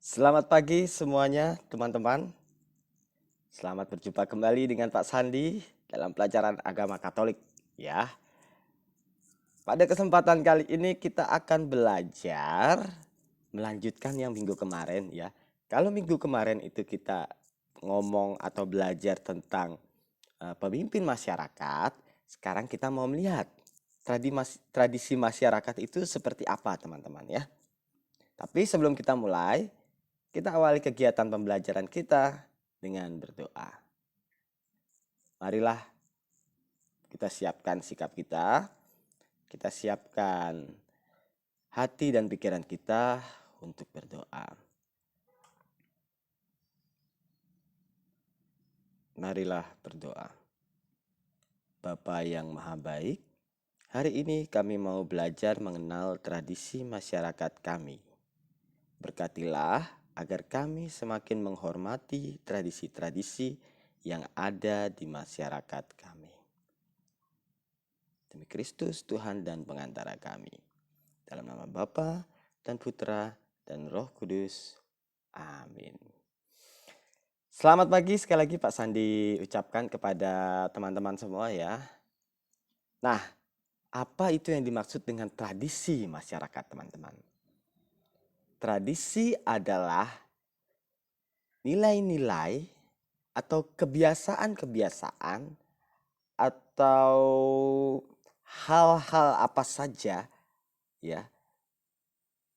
Selamat pagi semuanya, teman-teman. Selamat berjumpa kembali dengan Pak Sandi dalam pelajaran agama Katolik, ya. Pada kesempatan kali ini kita akan belajar melanjutkan yang minggu kemarin, ya. Kalau minggu kemarin itu kita ngomong atau belajar tentang pemimpin masyarakat, sekarang kita mau melihat tradisi masyarakat itu seperti apa, teman-teman, ya. Tapi sebelum kita mulai, kita awali kegiatan pembelajaran kita dengan berdoa. Marilah kita siapkan sikap kita siapkan hati dan pikiran kita untuk berdoa. Marilah berdoa. Bapa yang Maha Baik, hari ini kami mau belajar mengenal tradisi masyarakat kami. Berkatilah agar kami semakin menghormati tradisi-tradisi yang ada di masyarakat kami. Demi Kristus Tuhan dan pengantara kami. Dalam nama Bapa dan Putra dan Roh Kudus. Amin. Selamat pagi sekali lagi Pak Sandi ucapkan kepada teman-teman semua ya. Nah, apa itu yang dimaksud dengan tradisi masyarakat, teman-teman? Tradisi adalah nilai-nilai atau kebiasaan-kebiasaan atau hal-hal apa saja ya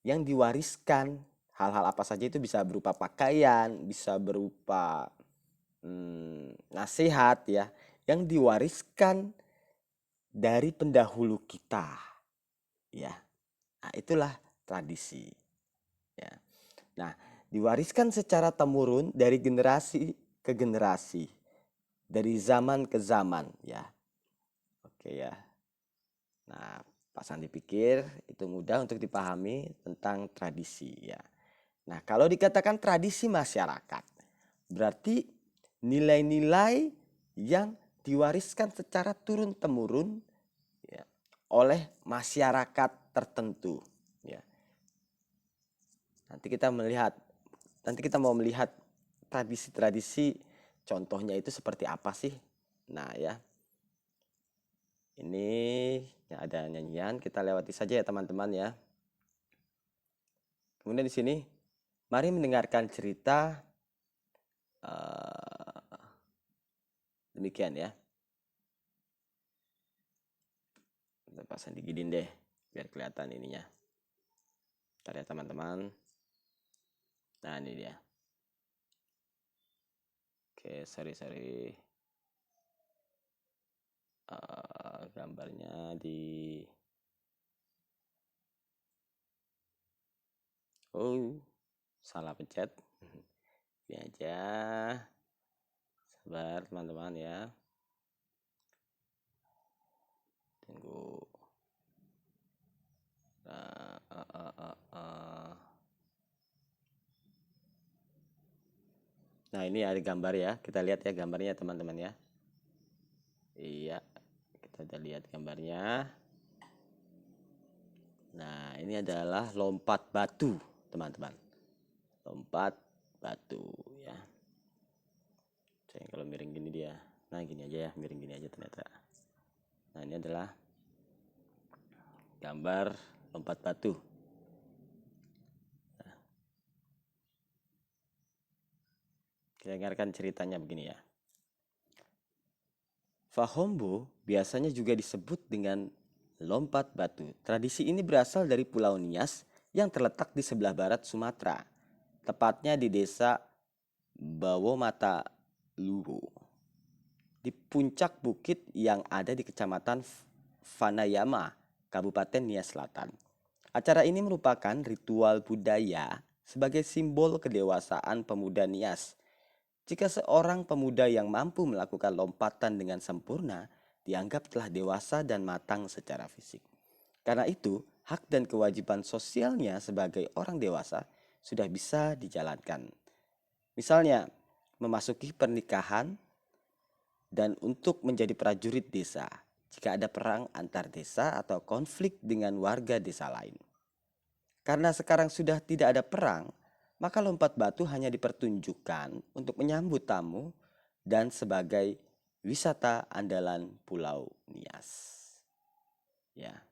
yang diwariskan. Hal-hal apa saja itu bisa berupa pakaian, bisa berupa nasihat ya, yang diwariskan dari pendahulu kita ya. Nah, itulah tradisi ya. Nah, diwariskan secara temurun dari generasi ke generasi, dari zaman ke zaman ya. Oke ya. Nah, Pak Sandi pikir itu mudah untuk dipahami tentang tradisi ya. Nah, kalau dikatakan tradisi masyarakat, berarti nilai-nilai yang diwariskan secara turun-temurun ya, oleh masyarakat tertentu. Ya. Nanti kita mau melihat tradisi-tradisi, contohnya itu seperti apa sih? Nah ya, ini ada nyanyian, kita lewati saja ya teman-teman ya. Kemudian di sini, mari mendengarkan cerita demikian ya. Pasang digidin deh, biar kelihatan ininya. Ntar ya teman-teman. Nah ini dia. Oke, sorry. Gambarnya di... Oh, salah pencet. Ini aja. Sabar teman-teman ya. Tunggu. Nah ini ada gambar ya. Kita lihat ya gambarnya teman-teman ya. Iya, kita udah lihat gambarnya. Nah ini adalah lompat batu teman-teman. Lompat batu ya. Sayang kalau miring gini dia. Nah gini aja ya, miring gini aja ternyata. Nah ini adalah gambar lompat batu. Nah, kita dengarkan ceritanya begini ya. Fahombo biasanya juga disebut dengan lompat batu. Tradisi ini berasal dari Pulau Nias yang terletak di sebelah barat Sumatera, tepatnya di desa Bawomata Luwu, di puncak bukit yang ada di Kecamatan Vanayama, Kabupaten Nias Selatan. Acara ini merupakan ritual budaya sebagai simbol kedewasaan pemuda Nias. Jika seorang pemuda yang mampu melakukan lompatan dengan sempurna, dianggap telah dewasa dan matang secara fisik. Karena itu, hak dan kewajiban sosialnya sebagai orang dewasa sudah bisa dijalankan. Misalnya, memasuki pernikahan dan untuk menjadi prajurit desa jika ada perang antar desa atau konflik dengan warga desa lain. Karena sekarang sudah tidak ada perang, maka lompat batu hanya dipertunjukkan untuk menyambut tamu dan sebagai wisata andalan Pulau Nias. Ya.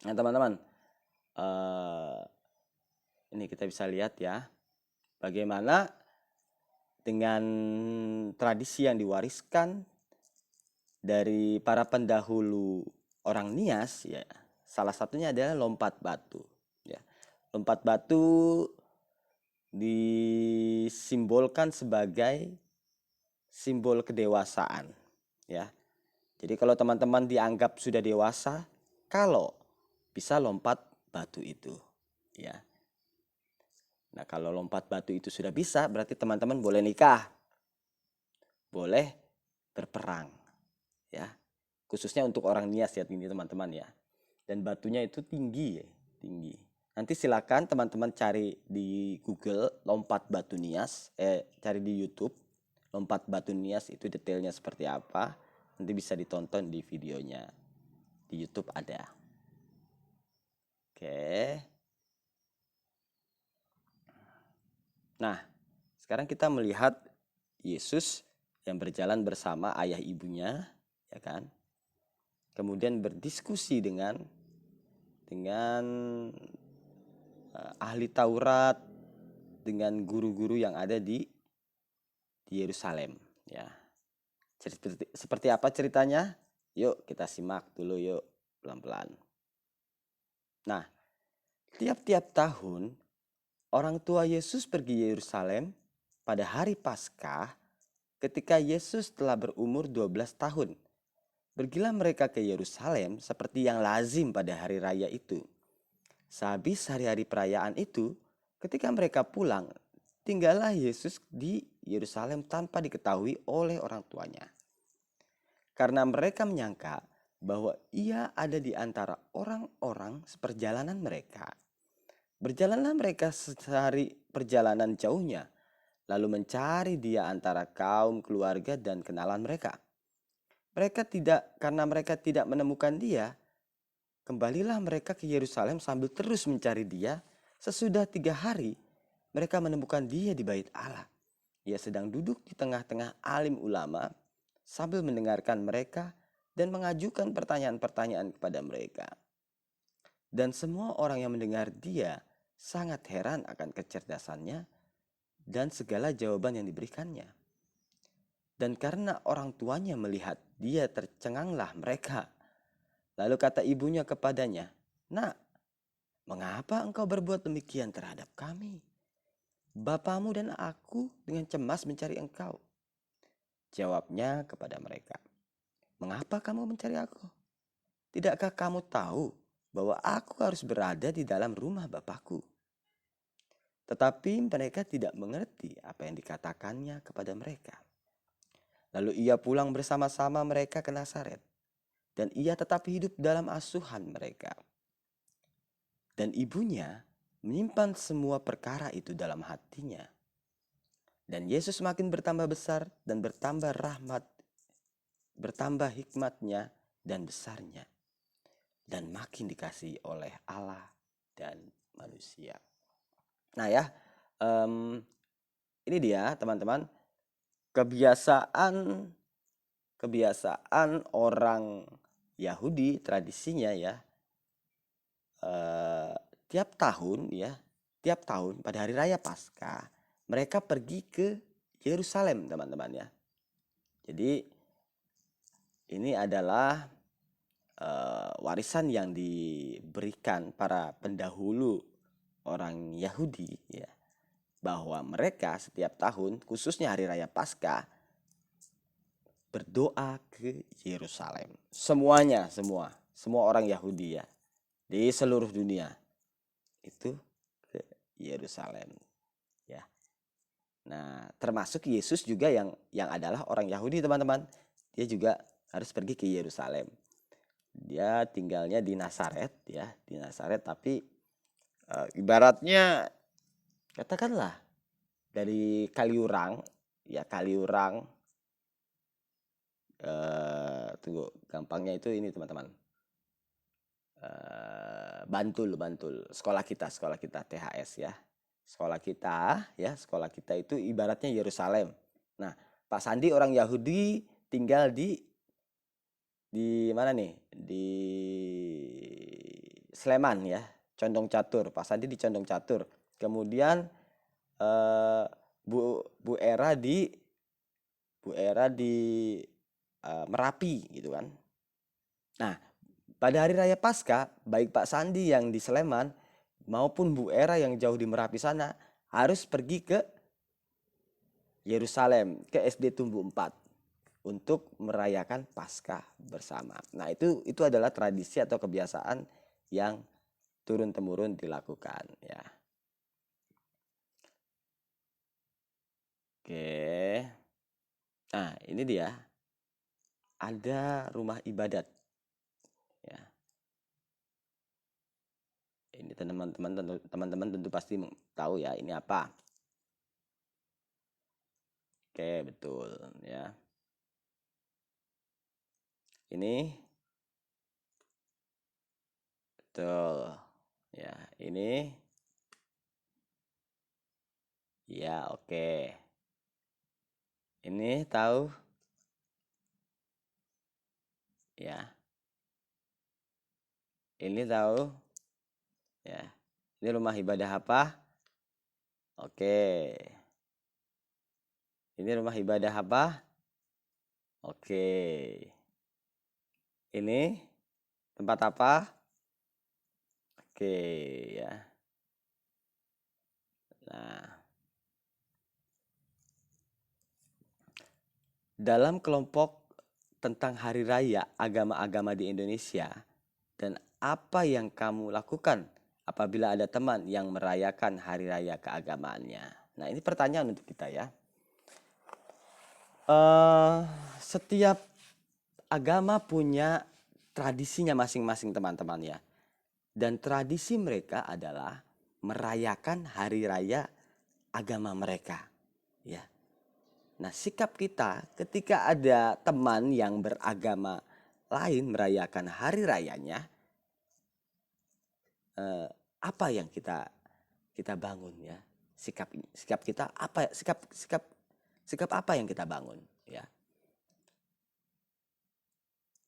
Nah, teman-teman, ini kita bisa lihat ya, bagaimana dengan tradisi yang diwariskan dari para pendahulu orang Nias ya. Salah satunya adalah lompat batu ya. Lompat batu disimbolkan sebagai simbol kedewasaan ya. Jadi kalau teman-teman dianggap sudah dewasa kalau bisa lompat batu itu ya. Nah, kalau lompat batu itu sudah bisa, berarti teman-teman boleh nikah, boleh berperang ya. Khususnya untuk orang Nias ya ini teman-teman ya. Dan batunya itu tinggi ya, tinggi. Nanti silakan teman-teman cari di Google lompat batu Nias, cari di YouTube lompat batu Nias itu detailnya seperti apa. Nanti bisa ditonton di videonya di YouTube ada. Oke. Nah, sekarang kita melihat Yesus yang berjalan bersama ayah ibunya, ya kan? Kemudian berdiskusi dengan ahli Taurat, dengan guru-guru yang ada di Yerusalem, ya. Seperti apa ceritanya? Yuk kita simak dulu yuk pelan-pelan. Nah, tiap-tiap tahun orang tua Yesus pergi Yerusalem pada hari Paskah ketika Yesus telah berumur 12 tahun. Pergilah mereka ke Yerusalem seperti yang lazim pada hari raya itu. Sehabis hari-hari perayaan itu, ketika mereka pulang, tinggallah Yesus di Yerusalem tanpa diketahui oleh orang tuanya. Karena mereka menyangka bahwa ia ada di antara orang-orang seperjalanan mereka. Berjalanlah mereka sehari perjalanan jauhnya, lalu mencari dia antara kaum, keluarga, dan kenalan mereka. Karena mereka tidak menemukan dia, kembalilah mereka ke Yerusalem sambil terus mencari dia. Sesudah 3 hari, mereka menemukan dia di bait Allah. Ia sedang duduk di tengah-tengah alim ulama sambil mendengarkan mereka dan mengajukan pertanyaan-pertanyaan kepada mereka. Dan semua orang yang mendengar dia sangat heran akan kecerdasannya dan segala jawaban yang diberikannya. Dan karena orang tuanya melihat dia, tercenganglah mereka. Lalu kata ibunya kepadanya, "Nak, mengapa engkau berbuat demikian terhadap kami? Bapamu dan aku dengan cemas mencari engkau." Jawabnya kepada mereka, "Mengapa kamu mencari aku? Tidakkah kamu tahu bahwa aku harus berada di dalam rumah Bapakku?" Tetapi mereka tidak mengerti apa yang dikatakannya kepada mereka. Lalu ia pulang bersama-sama mereka ke Nazaret, dan ia tetap hidup dalam asuhan mereka. Dan ibunya menyimpan semua perkara itu dalam hatinya. Dan Yesus makin bertambah besar dan bertambah hikmatnya dan besarnya, dan makin dikasihi oleh Allah dan manusia. Nah ya, ini dia teman-teman, kebiasaan orang Yahudi, tradisinya ya, tiap tahun pada hari raya Paskah mereka pergi ke Yerusalem teman-teman ya. Jadi ini adalah warisan yang diberikan para pendahulu orang Yahudi ya, bahwa mereka setiap tahun khususnya hari raya Paskah berdoa ke Yerusalem. Semuanya, semua orang Yahudi ya di seluruh dunia itu ke Yerusalem ya. Nah, termasuk Yesus juga yang adalah orang Yahudi teman-teman. Dia juga harus pergi ke Yerusalem. Dia tinggalnya di Nazaret ya, di Nazaret, tapi ibaratnya katakanlah dari Kaliurang ya, tunggu gampangnya itu ini teman-teman, Bantul sekolah kita THS ya, sekolah kita ya, sekolah kita itu ibaratnya Yerusalem. Nah, Pak Sandi orang Yahudi tinggal di mana nih? Di Sleman ya, Condong Catur. Pak Sandi di Condong Catur. Kemudian eh, Bu Era di Merapi gitu kan. Nah, pada hari raya Paskah, baik Pak Sandi yang di Sleman maupun Bu Era yang jauh di Merapi sana harus pergi ke Yerusalem, ke SD Tumbuh 4 untuk merayakan Paskah bersama. Nah, itu adalah tradisi atau kebiasaan yang turun temurun dilakukan ya. Oke. Nah, ini dia. Ada rumah ibadat ya. Ini teman-teman tentu pasti tahu ya ini apa. Oke, betul ya. Ini betul. Ya, ini ya oke. Ini tahu ya. Ini tahu ya. Ini rumah ibadah apa? Oke. Ini rumah ibadah apa? Oke. Ini tempat apa? Oke ya. Nah, dalam kelompok tentang hari raya agama-agama di Indonesia dan apa yang kamu lakukan apabila ada teman yang merayakan hari raya keagamaannya. Nah, ini pertanyaan untuk kita ya. Eh, Setiap agama punya tradisinya masing-masing teman-teman ya. Dan tradisi mereka adalah merayakan hari raya agama mereka. Ya. Nah, sikap kita ketika ada teman yang beragama lain merayakan hari rayanya, eh, apa yang kita bangun ya? Sikap kita apa? Sikap apa yang kita bangun ya?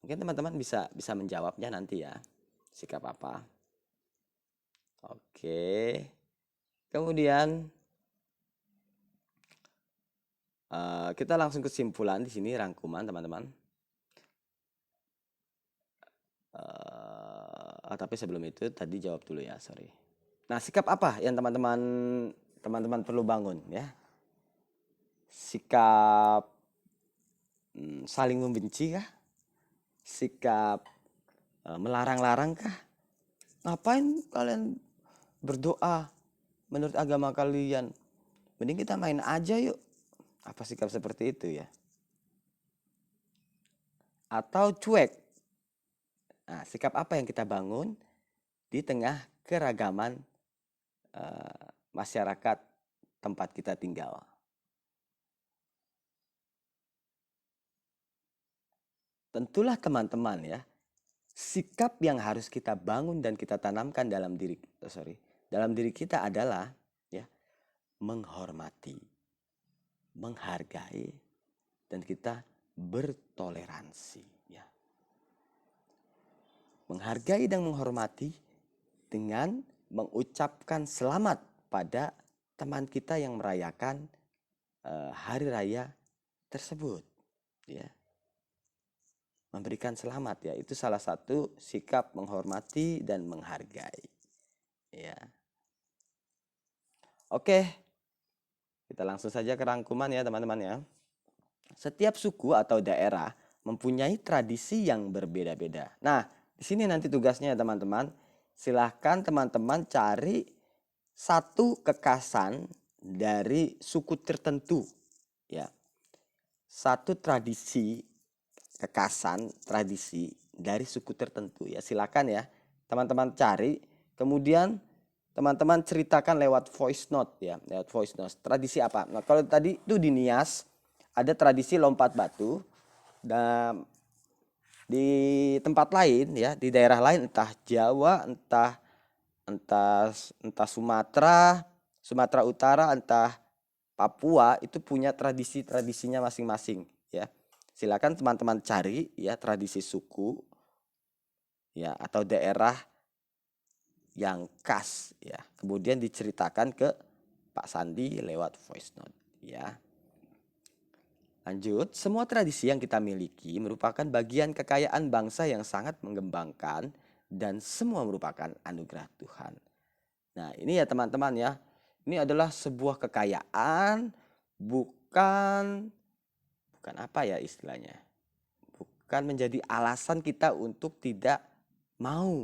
Mungkin teman-teman bisa bisa menjawabnya nanti ya. Sikap apa? Oke. Kemudian kita langsung kesimpulan di sini rangkuman teman-teman. Tapi sebelum itu tadi jawab dulu ya, sorry. Nah, sikap apa yang teman-teman perlu bangun ya? Sikap saling membenci kah? Sikap melarang-larang kah? Ngapain kalian berdoa menurut agama kalian? Mending kita main aja yuk. Apa sikap seperti itu ya? Atau cuek? Nah, sikap apa yang kita bangun di tengah keragaman masyarakat tempat kita tinggal? Tentulah teman-teman ya, sikap yang harus kita bangun dan kita tanamkan dalam diri kita adalah ya, menghormati, menghargai, dan kita bertoleransi ya. Menghargai dan menghormati dengan mengucapkan selamat pada teman kita yang merayakan hari raya tersebut ya. Memberikan selamat ya, itu salah satu sikap menghormati dan menghargai ya. Oke, kita langsung saja ke rangkuman ya teman-teman ya. Setiap suku atau daerah mempunyai tradisi yang berbeda-beda. Nah, di sini nanti tugasnya ya teman-teman. Silahkan teman-teman cari satu kekhasan dari suku tertentu ya. Satu kekhasan tradisi dari suku tertentu ya. Silakan ya teman-teman cari, kemudian teman-teman ceritakan lewat voice note ya, lewat voice note. Tradisi apa? Nah, kalau tadi itu di Nias ada tradisi lompat batu, dan di tempat lain ya, di daerah lain entah Jawa, entah entah entah Sumatera Sumatera Utara, entah Papua itu punya tradisi-tradisinya masing-masing ya. Silakan teman-teman cari ya tradisi suku ya atau daerah yang khas ya. Kemudian diceritakan ke Pak Sandi lewat voice note ya. Lanjut, semua tradisi yang kita miliki merupakan bagian kekayaan bangsa yang sangat mengembangkan dan semua merupakan anugerah Tuhan. Nah, ini ya teman-teman ya. Ini adalah sebuah kekayaan, bukan bukan apa ya istilahnya? Bukan menjadi alasan kita untuk tidak mau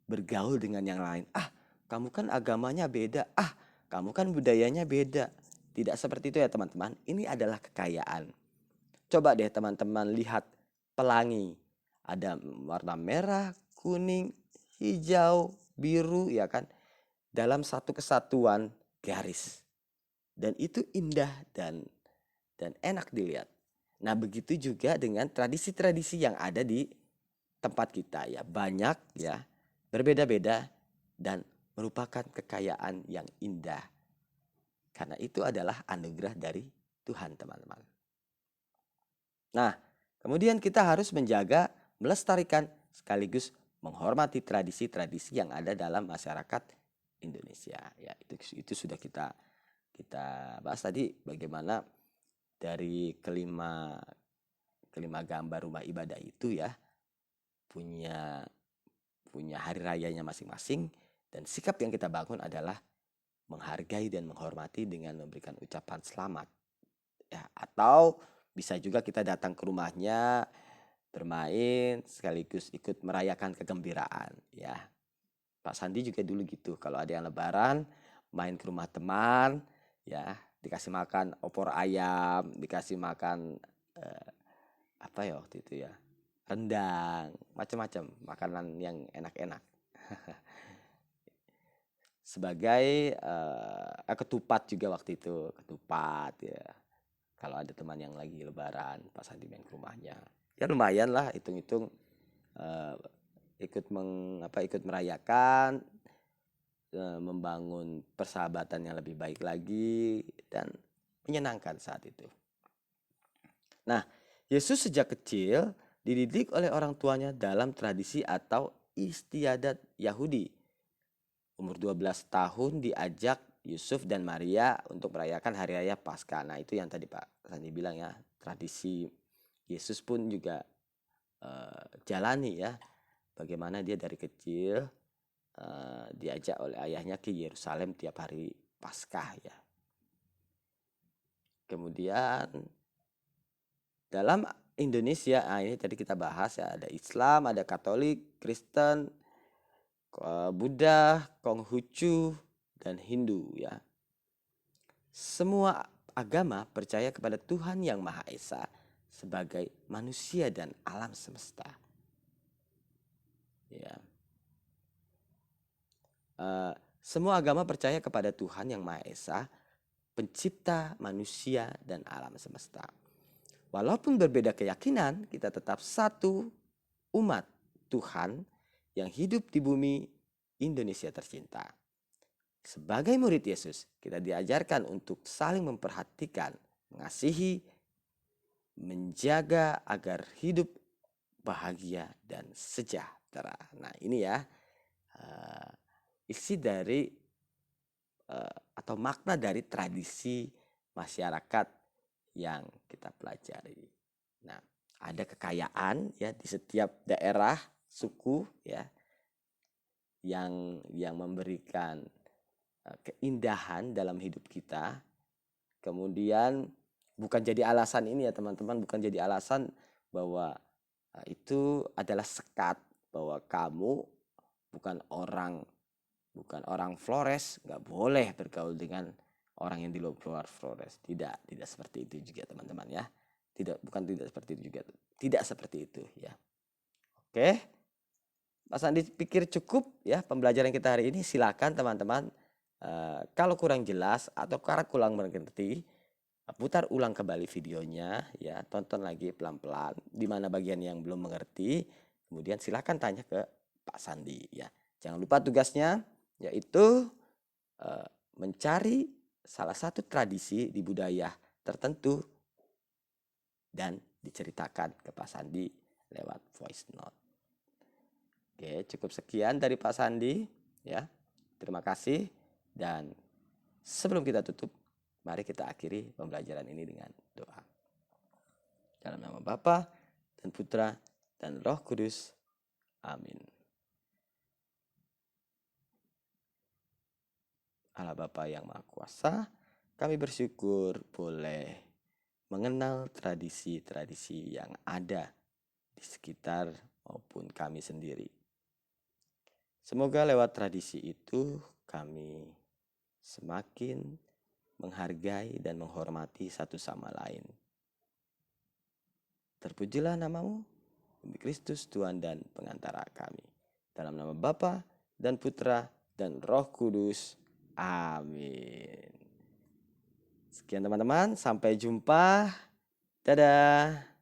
bergaul dengan yang lain. Ah, kamu kan agamanya beda. Ah, kamu kan budayanya beda. Tidak seperti itu ya teman-teman. Ini adalah kekayaan. Coba deh teman-teman lihat pelangi. Ada warna merah, kuning, hijau, biru ya kan. Dalam satu kesatuan garis. Dan itu indah dan enak dilihat. Nah, begitu juga dengan tradisi-tradisi yang ada di tempat kita ya. Banyak ya, berbeda-beda dan merupakan kekayaan yang indah. Karena itu adalah anugerah dari Tuhan, teman-teman. Nah, kemudian kita harus menjaga, melestarikan sekaligus menghormati tradisi-tradisi yang ada dalam masyarakat Indonesia. Ya, itu sudah kita bahas tadi bagaimana dari kelima gambar rumah ibadah itu ya punya hari rayanya masing-masing, dan sikap yang kita bangun adalah menghargai dan menghormati dengan memberikan ucapan selamat ya, atau bisa juga kita datang ke rumahnya bermain sekaligus ikut merayakan kegembiraan ya. Pak Sandi juga dulu gitu, kalau ada yang lebaran main ke rumah teman ya, dikasih makan opor ayam, dikasih makan apa ya waktu itu ya, rendang, macam-macam makanan yang enak-enak. Sebagai ketupat juga waktu itu, ketupat ya. Kalau ada teman yang lagi lebaran, Pak Sandi main ke rumahnya. Ya lumayan lah, hitung-hitung ikut ikut merayakan, membangun persahabatan yang lebih baik lagi dan menyenangkan saat itu. Nah, Yesus sejak kecil dididik oleh orang tuanya dalam tradisi atau istiadat Yahudi. Umur 12 tahun diajak Yusuf dan Maria untuk merayakan hari raya Paskah. Nah, itu yang tadi Pak Sandi bilang ya, tradisi Yesus pun juga jalani ya. Bagaimana dia dari kecil diajak oleh ayahnya ke Yerusalem tiap hari Paskah ya. Kemudian dalam Indonesia, ini tadi kita bahas ya, ada Islam, ada Katolik, Kristen, Buddha, Konghucu, dan Hindu ya. Semua agama percaya kepada Tuhan yang Maha Esa sebagai manusia dan alam semesta. Ya. Semua agama percaya kepada Tuhan yang Maha Esa, pencipta manusia dan alam semesta. Walaupun berbeda keyakinan, kita tetap satu umat Tuhan yang hidup di bumi Indonesia tercinta. Sebagai murid Yesus, kita diajarkan untuk saling memperhatikan, mengasihi, menjaga agar hidup bahagia dan sejahtera. Nah, ini ya isi dari atau makna dari tradisi masyarakat yang kita pelajari. Nah, ada kekayaan ya di setiap daerah, suku ya, yang memberikan keindahan dalam hidup kita. Kemudian bukan jadi alasan ini ya teman-teman, bukan jadi alasan bahwa itu adalah sekat bahwa kamu bukan orang Flores, nggak boleh bergaul dengan orang yang di luar Flores. Tidak seperti itu juga teman-teman ya. Bukan tidak seperti itu juga. Tidak seperti itu ya. Oke. Mas Andi pikir cukup ya pembelajaran kita hari ini. Silakan teman-teman. Kalau kurang jelas atau karena kurang mengerti, putar ulang kembali videonya ya. Tonton lagi pelan-pelan. Di mana bagian yang belum mengerti. Kemudian silakan tanya ke Pak Sandi ya. Jangan lupa tugasnya yaitu mencari salah satu tradisi di budaya tertentu dan diceritakan ke Pak Sandi lewat voice note. Oke, cukup sekian dari Pak Sandi ya. Terima kasih, dan sebelum kita tutup, mari kita akhiri pembelajaran ini dengan doa. Dalam nama Bapa dan Putra dan Roh Kudus. Amin. Allah Bapa yang Maha Kuasa, kami bersyukur boleh mengenal tradisi-tradisi yang ada di sekitar maupun kami sendiri. Semoga lewat tradisi itu kami semakin menghargai dan menghormati satu sama lain. Terpujilah namamu, demi Kristus Tuhan dan pengantara kami. Dalam nama Bapa dan Putra dan Roh Kudus. Amin. Sekian teman-teman, sampai jumpa. Dadah.